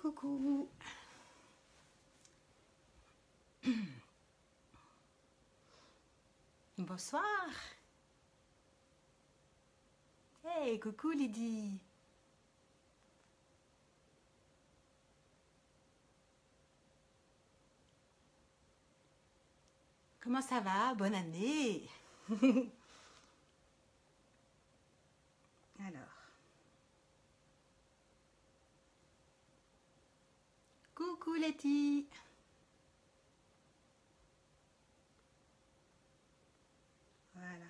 coucou. Bonsoir. Hey, coucou Lydie. Comment ça va? Bonne année. Alors. Coucou Letty. Voilà.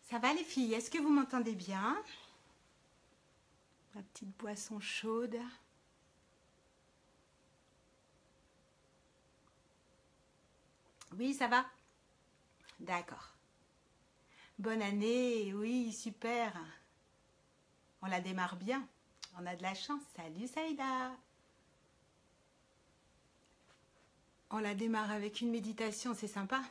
Ça va les filles? Est-ce que vous m'entendez bien? Ma petite boisson chaude. Oui, ça va? D'accord. Bonne année, oui, super. On la démarre bien. On a de la chance. Salut Saïda. On la démarre avec une méditation, c'est sympa.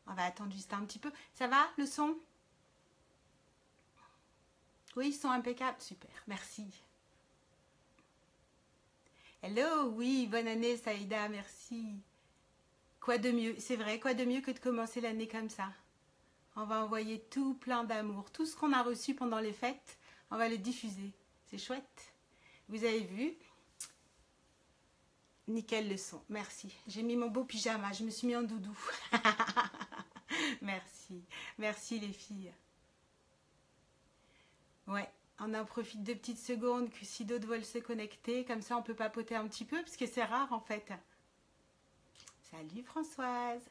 On va attendre juste un petit peu. Ça va le son? Oui, ils sont impeccables. Super, merci. Hello, oui, bonne année Saïda, merci. Quoi de mieux? C'est vrai, quoi de mieux que de commencer l'année comme ça? On va envoyer tout plein d'amour. Tout ce qu'on a reçu pendant les fêtes, on va le diffuser. C'est chouette. Vous avez vu? Nickel le son. Merci. J'ai mis mon beau pyjama. Je me suis mis en doudou. Merci. Merci les filles. Ouais. On en profite 2 petites secondes que si d'autres veulent se connecter. Comme ça, on peut papoter un petit peu parce que c'est rare en fait. Salut Françoise.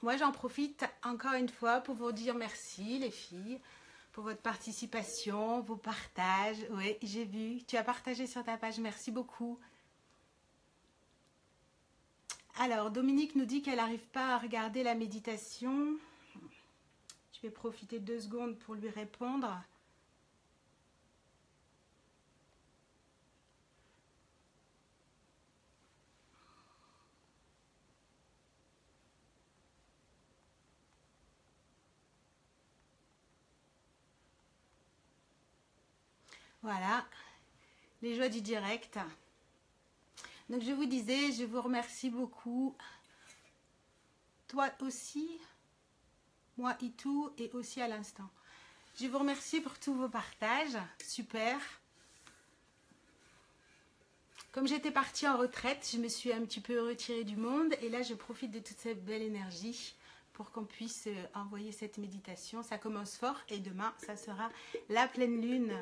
Moi, j'en profite encore une fois pour vous dire merci les filles pour votre participation, vos partages. Oui, j'ai vu. Tu as partagé sur ta page. Merci beaucoup. Alors, Dominique nous dit qu'elle n'arrive pas à regarder la méditation. Je vais profiter 2 secondes pour lui répondre. Voilà, les joies du direct. Donc, je vous disais, je vous remercie beaucoup. Toi aussi, moi et tout, et aussi à l'instant. Je vous remercie pour tous vos partages. Super. Comme j'étais partie en retraite, je me suis un petit peu retirée du monde. Et là, je profite de toute cette belle énergie pour qu'on puisse envoyer cette méditation. Ça commence fort et demain, ça sera la pleine lune.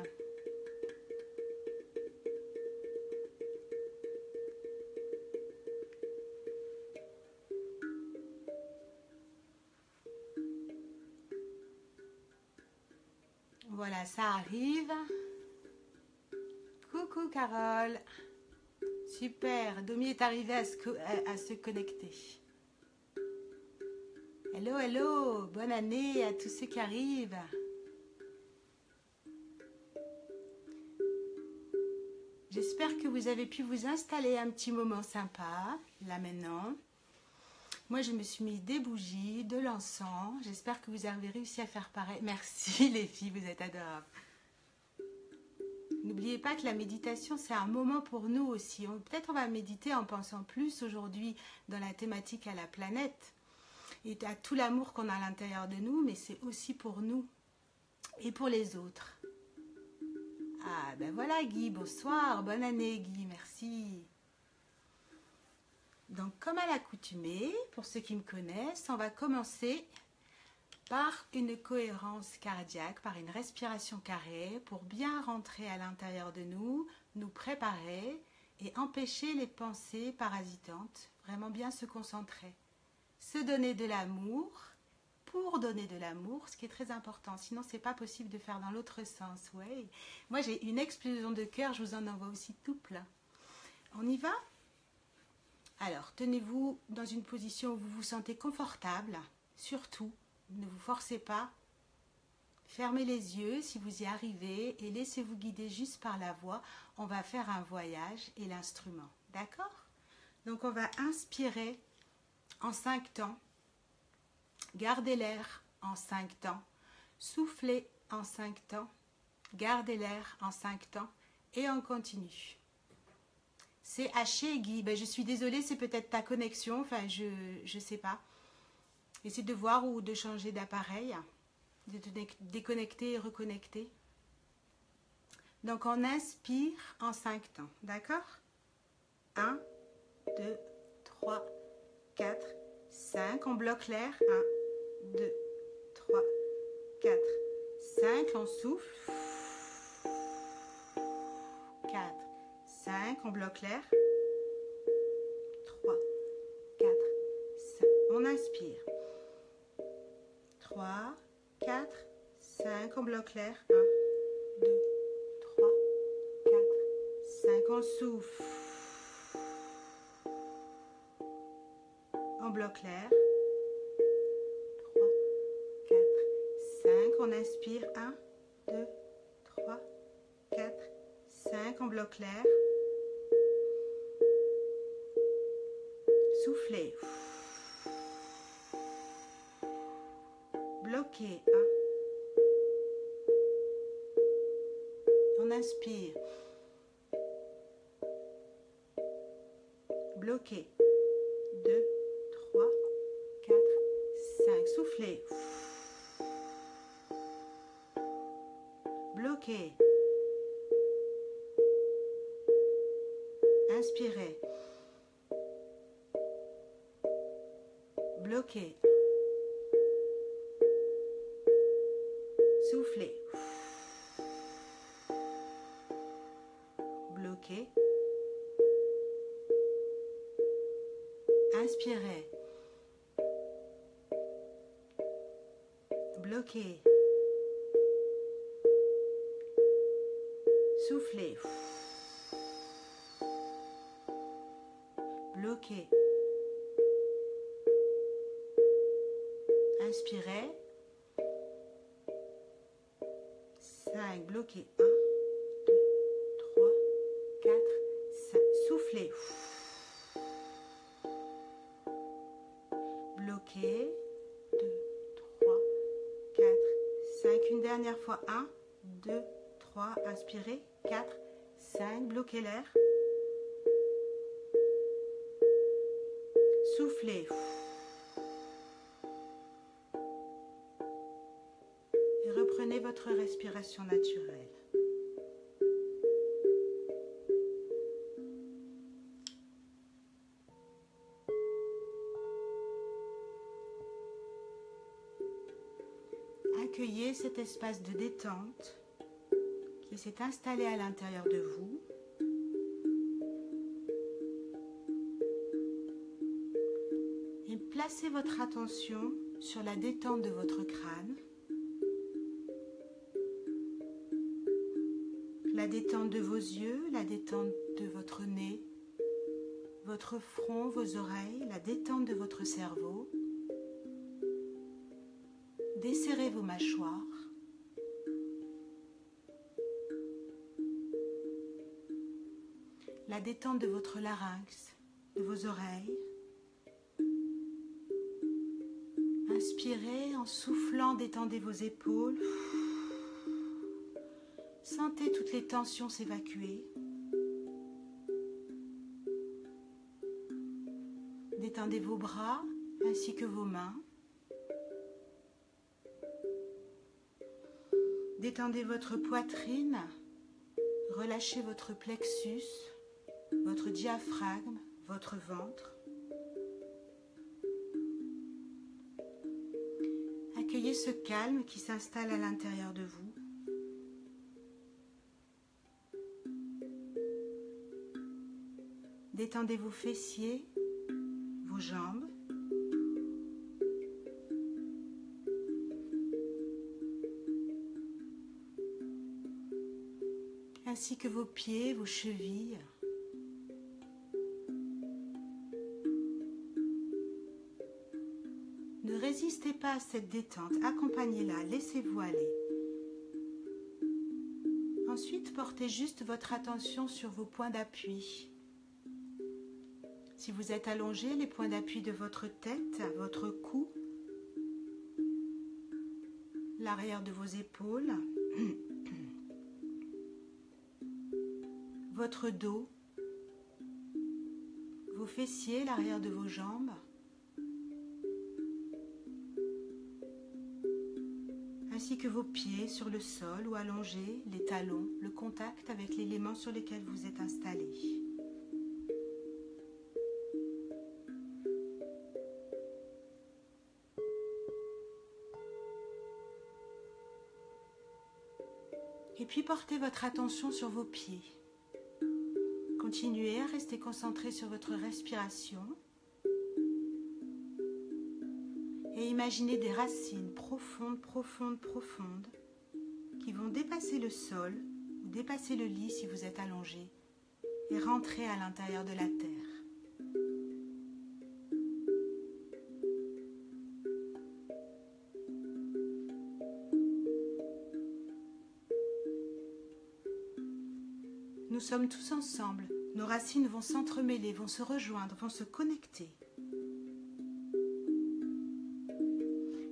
Voilà, ça arrive. Coucou Carole. Super, Domi est arrivé à se connecter. Hello, hello, bonne année à tous ceux qui arrivent. J'espère que vous avez pu vous installer un petit moment sympa, là maintenant. Moi, je me suis mis des bougies, de l'encens. J'espère que vous avez réussi à faire pareil. Merci les filles, vous êtes adorables. N'oubliez pas que la méditation, c'est un moment pour nous aussi. Peut-être on va méditer en pensant plus aujourd'hui dans la thématique à la planète et à tout l'amour qu'on a à l'intérieur de nous, mais c'est aussi pour nous et pour les autres. Ah ben voilà Guy, bonsoir, bonne année Guy, merci. Donc comme à l'accoutumée, pour ceux qui me connaissent, on va commencer par une cohérence cardiaque, par une respiration carrée, pour bien rentrer à l'intérieur de nous, nous préparer et empêcher les pensées parasitantes, vraiment bien se concentrer. Se donner de l'amour, pour donner de l'amour, ce qui est très important, sinon c'est pas possible de faire dans l'autre sens. Ouais. Moi j'ai une explosion de cœur, je vous en envoie aussi tout plein. On y va? Alors, tenez-vous dans une position où vous vous sentez confortable, surtout. Ne vous forcez pas. Fermez les yeux si vous y arrivez et laissez-vous guider juste par la voix. On va faire un voyage et l'instrument. D'accord? Donc on va inspirer en 5 temps. Gardez l'air en 5 temps. Soufflez en 5 temps. Gardez l'air en 5 temps. Et on continue. C'est haché, Guy. Ben, je suis désolée, c'est peut-être ta connexion. Enfin, je sais pas. Essaie de voir ou de changer d'appareil. De te déconnecter et reconnecter. Donc, on inspire en 5 temps. D'accord? 1, 2, 3, 4, 5. On bloque l'air. 1, 2, 3, 4, 5. On souffle. 4, 5. On bloque l'air. 3, 4, 5. On inspire. 3, 4, 5. On bloque l'air. 1, 2, 3, 4, 5. On souffle. On bloque l'air. 3, 4, 5. On inspire. 1, 2, 3, 4, 5. On bloque l'air. Soufflez. Bloquez. 1. On inspire. Bloquez. 2, 3, 4, 5. Soufflez. Bloquez. Inspirez. Bloquez. Soufflez. Bloquez. Inspirez. Bloquez. Soufflez. Bloquez. Inspirez. 5. Bloquez. 1, 2, 3, 4, 5. Soufflez. Bloquez. 2, 3, 4, 5. Une dernière fois. 1, 2, 3. Inspirez. 4, 5. Bloquez l'air. Soufflez. Et reprenez votre respiration naturelle. Accueillez cet espace de détente qui s'est installé à l'intérieur de vous. Et placez votre attention sur la détente de votre crâne, la détente de vos yeux, la détente de votre nez, votre front, vos oreilles, la détente de votre cerveau. Desserrez vos mâchoires. La détente de votre larynx, de vos oreilles. Inspirez en soufflant, détendez vos épaules. Sentez toutes les tensions s'évacuer. Détendez vos bras ainsi que vos mains. Détendez votre poitrine. Relâchez votre plexus, votre diaphragme, votre ventre. Accueillez ce calme qui s'installe à l'intérieur de vous. Détendez vos fessiers, vos jambes. Ainsi que vos pieds, vos chevilles. Ne résistez pas à cette détente, accompagnez-la, laissez-vous aller. Ensuite, portez juste votre attention sur vos points d'appui. Si vous êtes allongé, les points d'appui de votre tête, votre cou, l'arrière de vos épaules, votre dos, vos fessiers, l'arrière de vos jambes, ainsi que vos pieds sur le sol ou allongés, les talons, le contact avec l'élément sur lequel vous êtes installé. Et puis portez votre attention sur vos pieds. Continuez à rester concentré sur votre respiration et imaginez des racines profondes, profondes, profondes qui vont dépasser le sol ou dépasser le lit si vous êtes allongé et rentrer à l'intérieur de la terre. Nous sommes tous ensemble, nos racines vont s'entremêler, vont se rejoindre, vont se connecter.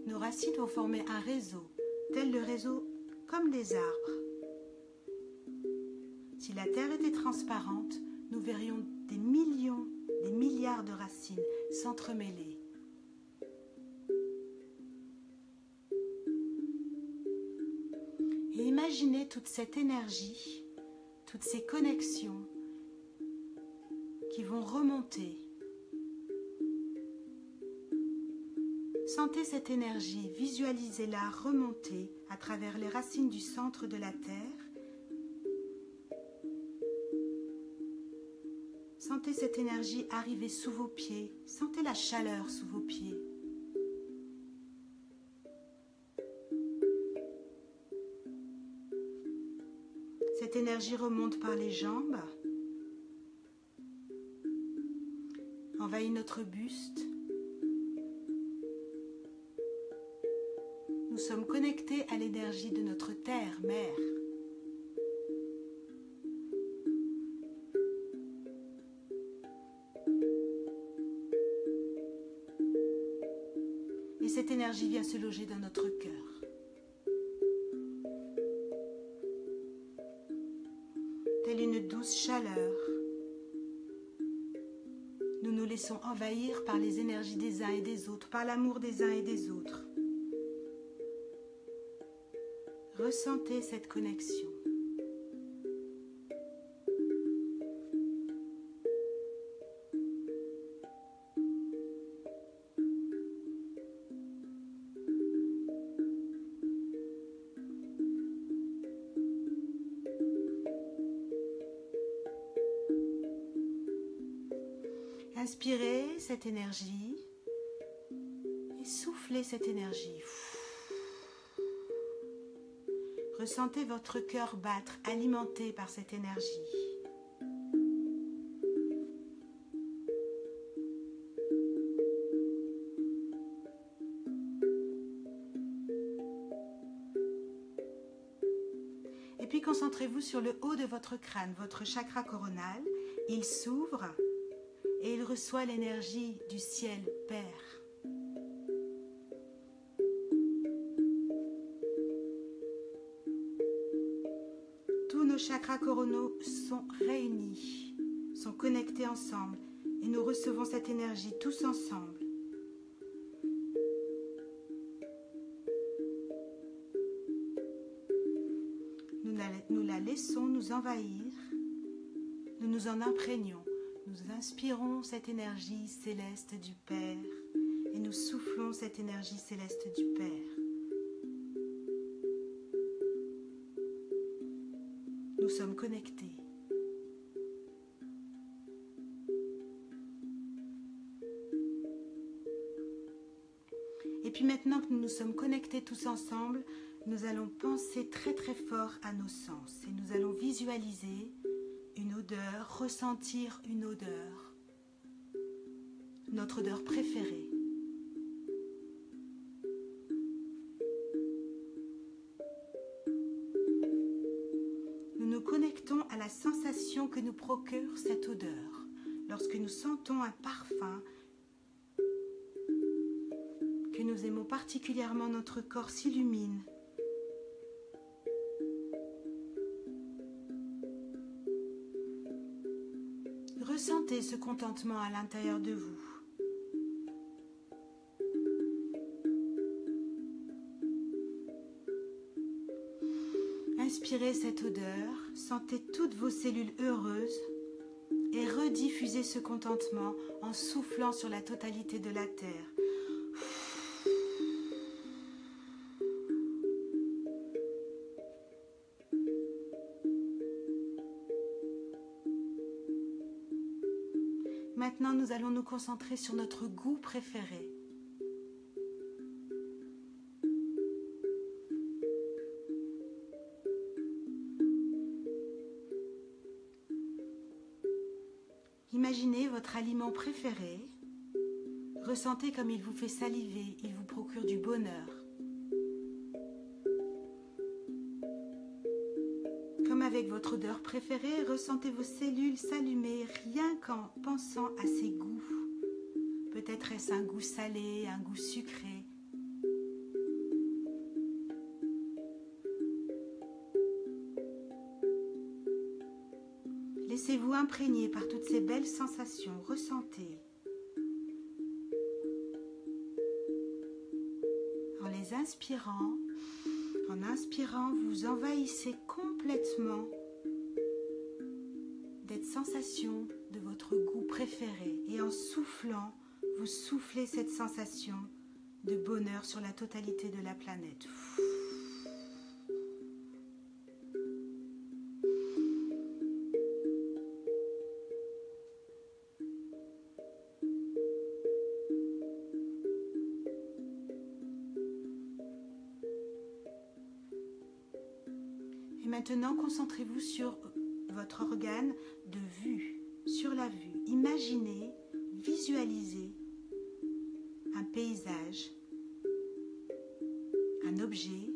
Nos racines vont former un réseau, tel le réseau comme des arbres. Si la terre était transparente, nous verrions des millions, des milliards de racines s'entremêler. Et imaginez toute cette énergie, toutes ces connexions qui vont remonter. Sentez cette énergie, visualisez-la remonter à travers les racines du centre de la Terre. Sentez cette énergie arriver sous vos pieds, sentez la chaleur sous vos pieds. Cette énergie remonte par les jambes, envahit notre buste. Nous sommes connectés à l'énergie de notre terre, mère. Et cette énergie vient se loger dans notre cœur. Telle une douce chaleur, nous nous laissons envahir par les énergies des uns et des autres, par l'amour des uns et des autres. Ressentez cette connexion. Inspirez cette énergie et soufflez cette énergie. Ressentez votre cœur battre, alimenté par cette énergie. Et puis concentrez-vous sur le haut de votre crâne, votre chakra coronal. Il s'ouvre et il reçoit l'énergie du ciel Père. Tous nos chakras coronaux sont réunis, sont connectés ensemble et nous recevons cette énergie tous ensemble. Nous la laissons nous envahir, nous nous en imprégnons. Nous inspirons cette énergie céleste du Père et nous soufflons cette énergie céleste du Père. Nous sommes connectés. Et puis maintenant que nous nous sommes connectés tous ensemble, nous allons penser très très fort à nos sens et nous allons visualiser une odeur, ressentir une odeur, notre odeur préférée. Nous nous connectons à la sensation que nous procure cette odeur, lorsque nous sentons un parfum, que nous aimons particulièrement, notre corps s'illumine. Ressentez ce contentement à l'intérieur de vous. Inspirez cette odeur, sentez toutes vos cellules heureuses et rediffusez ce contentement en soufflant sur la totalité de la terre. Maintenant, nous allons nous concentrer sur notre goût préféré. Imaginez votre aliment préféré. Ressentez comme il vous fait saliver, il vous procure du bonheur. Comme avec votre odeur préférée, ressentez vos cellules s'allumer rien qu'en pensant à ces goûts. Peut-être est-ce un goût salé, un goût sucré. Laissez-vous imprégner par toutes ces belles sensations, ressentez. En les inspirant, vous envahissez complètement cette sensation de votre goût préféré. Et en soufflant, vous soufflez cette sensation de bonheur sur la totalité de la planète. Et maintenant, concentrez-vous sur votre organe de vue, sur la vue. Imaginez, visualisez un paysage, un objet,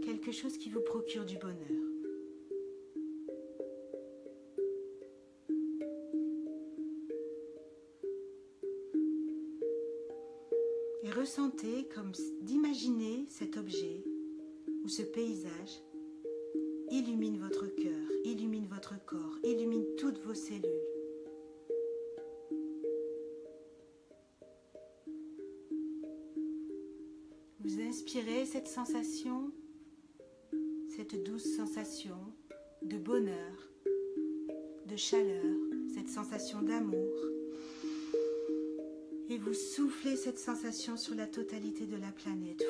quelque chose qui vous procure du bonheur. Et ressentez comme d'imaginer cet objet ou ce paysage illumine votre cœur, illumine votre corps, illumine toutes vos cellules. Vous inspirez cette sensation, cette douce sensation de bonheur, de chaleur, cette sensation d'amour. Et vous soufflez cette sensation sur la totalité de la planète.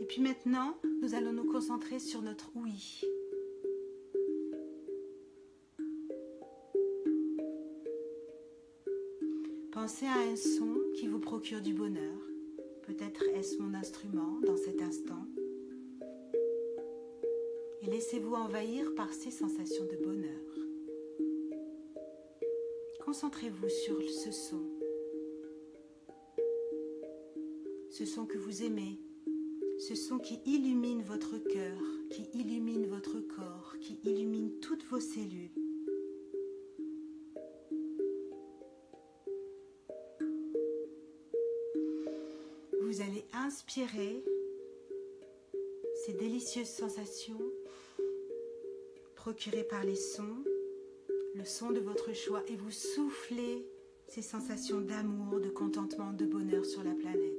Et puis maintenant, nous allons nous concentrer sur notre ouïe. Pensez à un son qui vous procure du bonheur. Peut-être est-ce mon instrument dans cet instant. Et laissez-vous envahir par ces sensations de bonheur. Concentrez-vous sur ce son. Ce son que vous aimez. Ce son qui illumine votre cœur, qui illumine votre corps, qui illumine toutes vos cellules. Vous allez inspirer ces délicieuses sensations procurées par les sons, le son de votre choix, et vous soufflez ces sensations d'amour, de contentement, de bonheur sur la planète.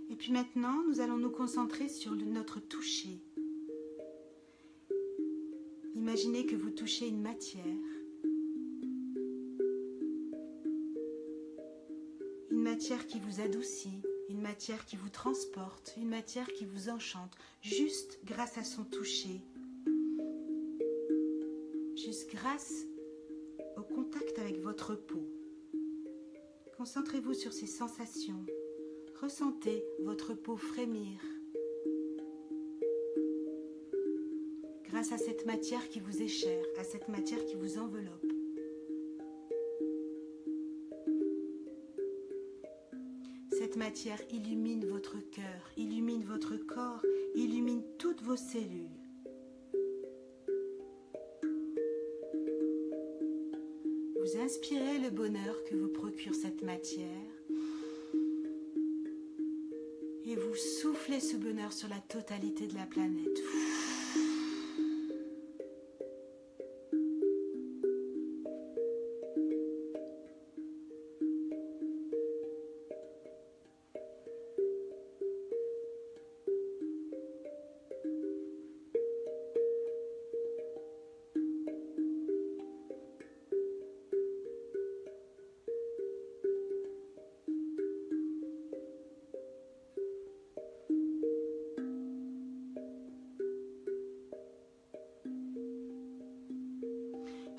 Et puis maintenant, nous allons nous concentrer sur notre toucher. Imaginez que vous touchez une matière qui vous adoucit, une matière qui vous transporte, une matière qui vous enchante, juste grâce à son toucher, juste grâce au contact avec votre peau. Concentrez-vous sur ces sensations. Ressentez votre peau frémir grâce à cette matière qui vous est chère, à cette matière qui vous enveloppe. Cette matière illumine votre cœur, illumine votre corps, illumine toutes vos cellules. Vous inspirez le bonheur que vous procure cette matière et vous soufflez ce bonheur sur la totalité de la planète.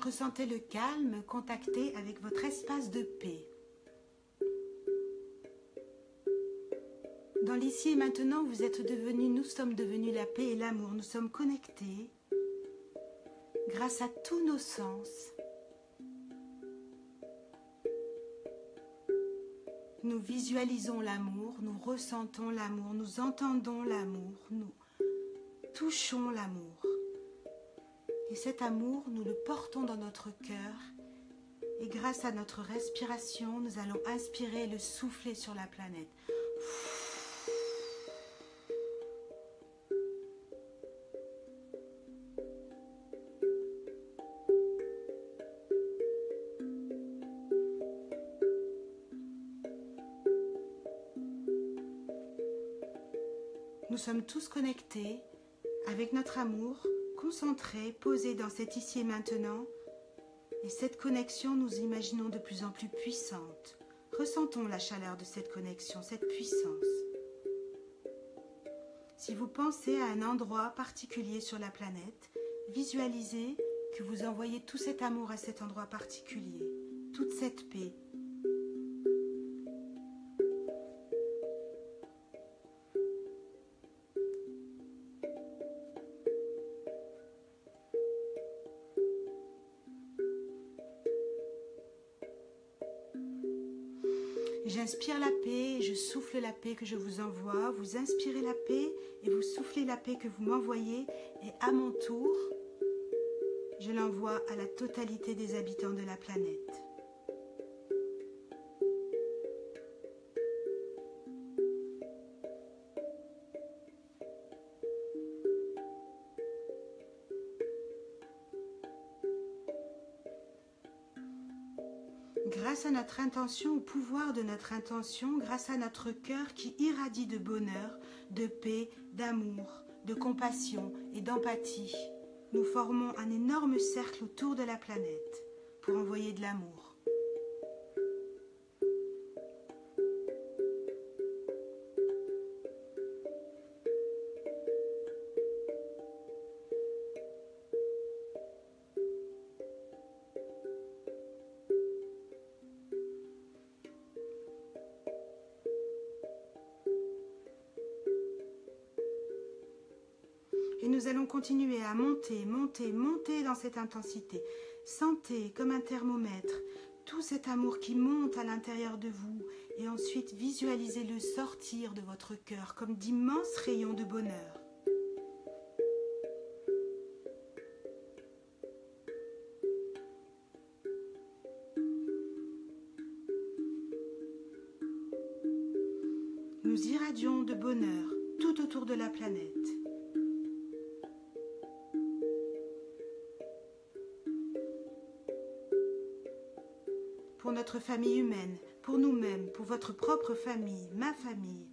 Ressentez le calme contacté avec votre espace de paix. Dans l'ici et maintenant, nous sommes devenus la paix et l'amour. Nous sommes connectés grâce à tous nos sens. Nous visualisons l'amour, nous ressentons l'amour, nous entendons l'amour, nous touchons l'amour. Et cet amour, nous le portons dans notre cœur et grâce à notre respiration, nous allons inspirer et le souffler sur la planète. Nous sommes tous connectés avec notre amour, concentrés, posés dans cet ici et maintenant. Et cette connexion, nous imaginons de plus en plus puissante. Ressentons la chaleur de cette connexion, cette puissance. Si vous pensez à un endroit particulier sur la planète, visualisez que vous envoyez tout cet amour à cet endroit particulier, toute cette paix. J'inspire la paix et je souffle la paix que je vous envoie. Vous inspirez la paix et vous soufflez la paix que vous m'envoyez. Et à mon tour, je l'envoie à la totalité des habitants de la planète. Grâce à notre intention, au pouvoir de notre intention, grâce à notre cœur qui irradie de bonheur, de paix, d'amour, de compassion et d'empathie, nous formons un énorme cercle autour de la planète pour envoyer de l'amour. Et nous allons continuer à monter, monter, monter dans cette intensité. Sentez comme un thermomètre tout cet amour qui monte à l'intérieur de vous et ensuite visualisez-le sortir de votre cœur comme d'immenses rayons de bonheur. Nous irradions de bonheur tout autour de la planète. Pour notre famille humaine, pour nous-mêmes, pour votre propre famille, ma famille.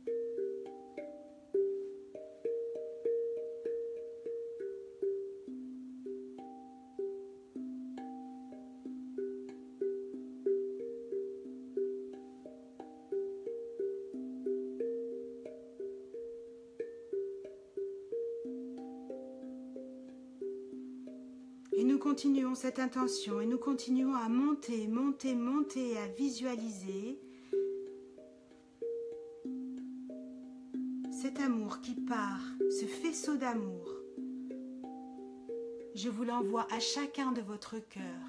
continuons cette intention et nous continuons à monter, monter, monter, à visualiser cet amour qui part, ce faisceau d'amour. Je vous l'envoie à chacun de votre cœur.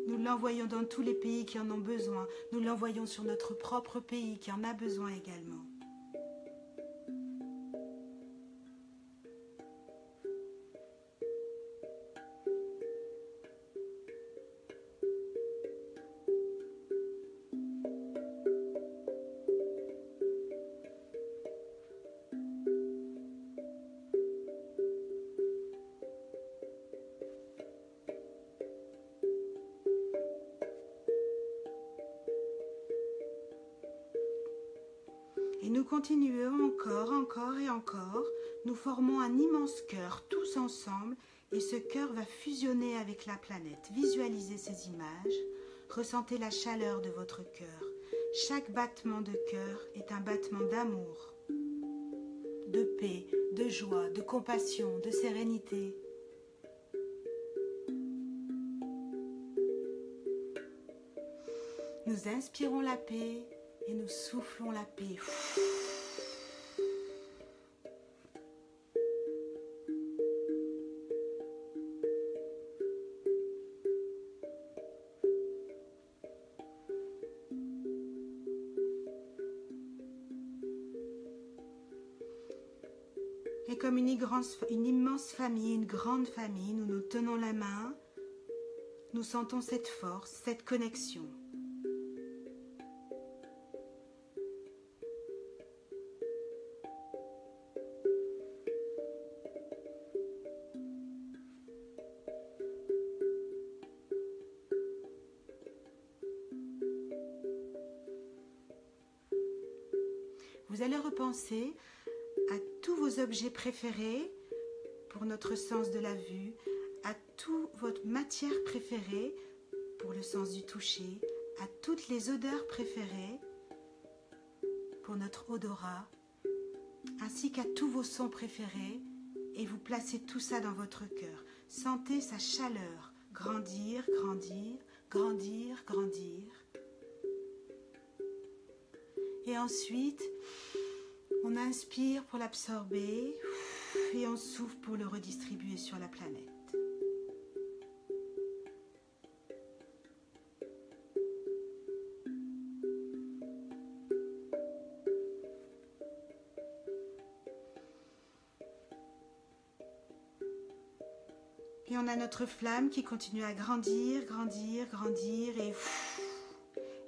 Nous l'envoyons dans tous les pays qui en ont besoin. Nous l'envoyons sur notre propre pays qui en a besoin également. Et nous continuons encore, encore et encore. Nous formons un immense cœur tous ensemble et ce cœur va fusionner avec la planète. Visualisez ces images, ressentez la chaleur de votre cœur. Chaque battement de cœur est un battement d'amour, de paix, de joie, de compassion, de sérénité. Nous inspirons la paix et nous soufflons la paix. Et comme une immense famille, une grande famille, nous nous tenons la main, nous sentons cette force, cette connexion. Vous allez repenser à tous vos objets préférés pour notre sens de la vue, à toute votre matière préférée pour le sens du toucher, à toutes les odeurs préférées pour notre odorat, ainsi qu'à tous vos sons préférés, et vous placez tout ça dans votre cœur. Sentez sa chaleur grandir, grandir, grandir, grandir. Et ensuite, on inspire pour l'absorber et on souffle pour le redistribuer sur la planète. Et on a notre flamme qui continue à grandir, grandir, grandir et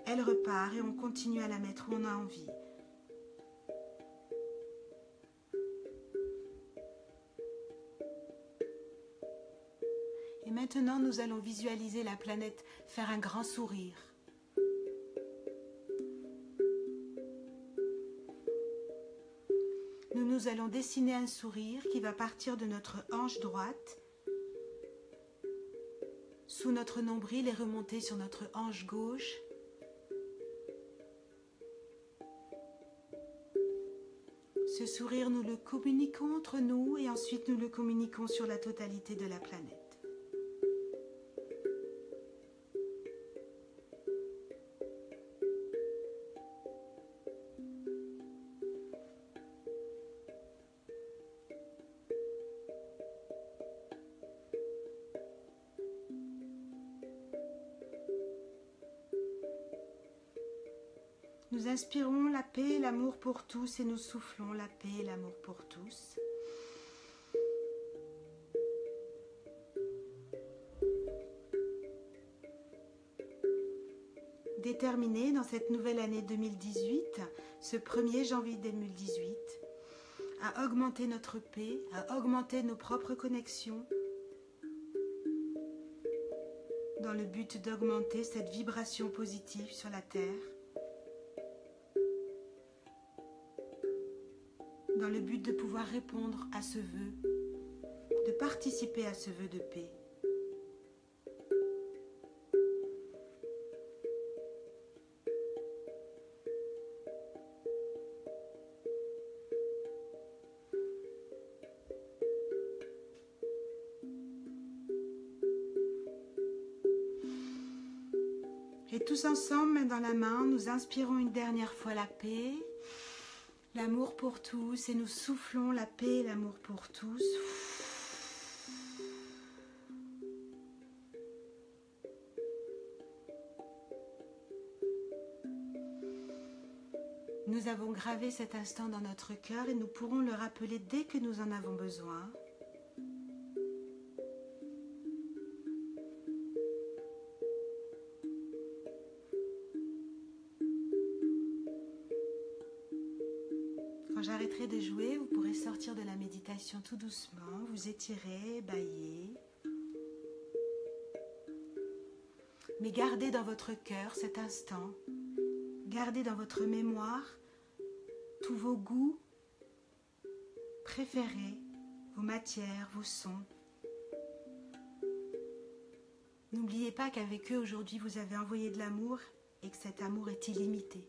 elle repart et on continue à la mettre où on a envie. Et maintenant, nous allons visualiser la planète faire un grand sourire. Nous allons dessiner un sourire qui va partir de notre hanche droite, sous notre nombril et remonter sur notre hanche gauche. Ce sourire, nous le communiquons entre nous et ensuite nous le communiquons sur la totalité de la planète. Nous inspirons la paix et l'amour pour tous et nous soufflons la paix et l'amour pour tous. Déterminés dans cette nouvelle année 2018, ce 1er janvier 2018, à augmenter notre paix, à augmenter nos propres connexions, dans le but d'augmenter cette vibration positive sur la Terre, dans le but de pouvoir répondre à ce vœu, de participer à ce vœu de paix. Et tous ensemble, main dans la main, nous inspirons une dernière fois la paix, l'amour pour tous, et nous soufflons la paix et l'amour pour tous. Nous avons gravé cet instant dans notre cœur et nous pourrons le rappeler dès que nous en avons besoin. Quand j'arrêterai de jouer, vous pourrez sortir de la méditation tout doucement, vous étirer, bâiller. Mais gardez dans votre cœur cet instant. Gardez dans votre mémoire tous vos goûts préférés, vos matières, vos sons. N'oubliez pas qu'avec eux aujourd'hui vous avez envoyé de l'amour et que cet amour est illimité.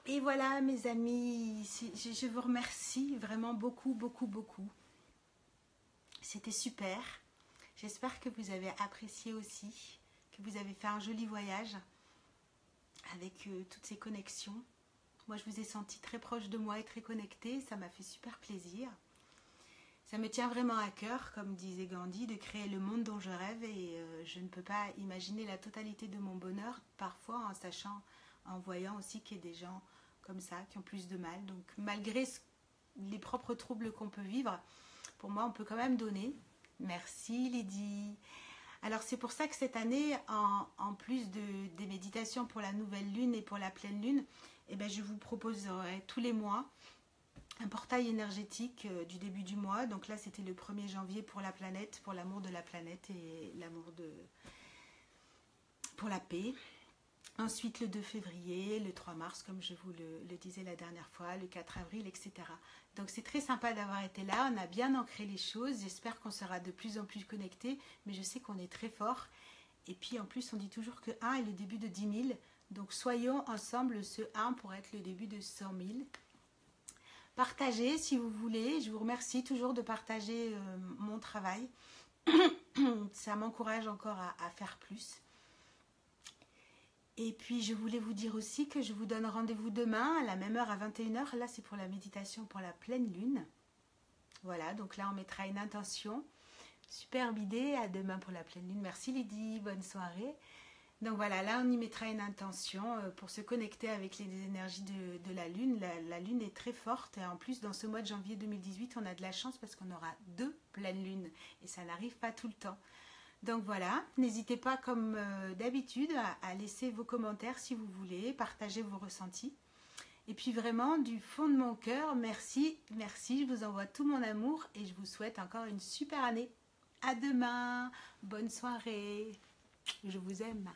Et voilà mes amis, je vous remercie vraiment beaucoup, beaucoup, beaucoup. C'était super. J'espère que vous avez apprécié aussi, que vous avez fait un joli voyage avec toutes ces connexions. Moi je vous ai senti très proche de moi et très connectée, ça m'a fait super plaisir. Ça me tient vraiment à cœur, comme disait Gandhi, de créer le monde dont je rêve et je ne peux pas imaginer la totalité de mon bonheur, parfois en voyant aussi qu'il y a des gens comme ça qui ont plus de mal. Donc malgré les propres troubles qu'on peut vivre, pour moi on peut quand même donner. Merci Lydie. Alors c'est pour ça que cette année, en plus des méditations pour la nouvelle lune et pour la pleine lune, eh ben, je vous proposerai tous les mois un portail énergétique du début du mois. Donc là c'était le 1er janvier pour la planète, pour l'amour de la planète et l'amour pour la paix. Ensuite le 2 février, le 3 mars comme je vous le disais la dernière fois, le 4 avril, etc. Donc c'est très sympa d'avoir été là, on a bien ancré les choses, j'espère qu'on sera de plus en plus connectés, mais je sais qu'on est très fort. Et puis en plus on dit toujours que 1 est le début de 10 000, donc soyons ensemble ce 1 pour être le début de 100 000. Partagez si vous voulez, je vous remercie toujours de partager mon travail, ça m'encourage encore à faire plus. Et puis je voulais vous dire aussi que je vous donne rendez-vous demain à la même heure à 21 h. Là c'est pour la méditation pour la pleine lune. Voilà, donc là on mettra une intention. Superbe idée, à demain pour la pleine lune. Merci Lydie, bonne soirée. Donc voilà, là on y mettra une intention pour se connecter avec les énergies de la lune. La lune est très forte et en plus dans ce mois de janvier 2018 on a de la chance parce qu'on aura 2 pleines lunes et ça n'arrive pas tout le temps. Donc voilà, n'hésitez pas comme d'habitude à laisser vos commentaires si vous voulez, partager vos ressentis. Et puis vraiment, du fond de mon cœur, merci, merci, je vous envoie tout mon amour et je vous souhaite encore une super année. À demain, bonne soirée, je vous aime.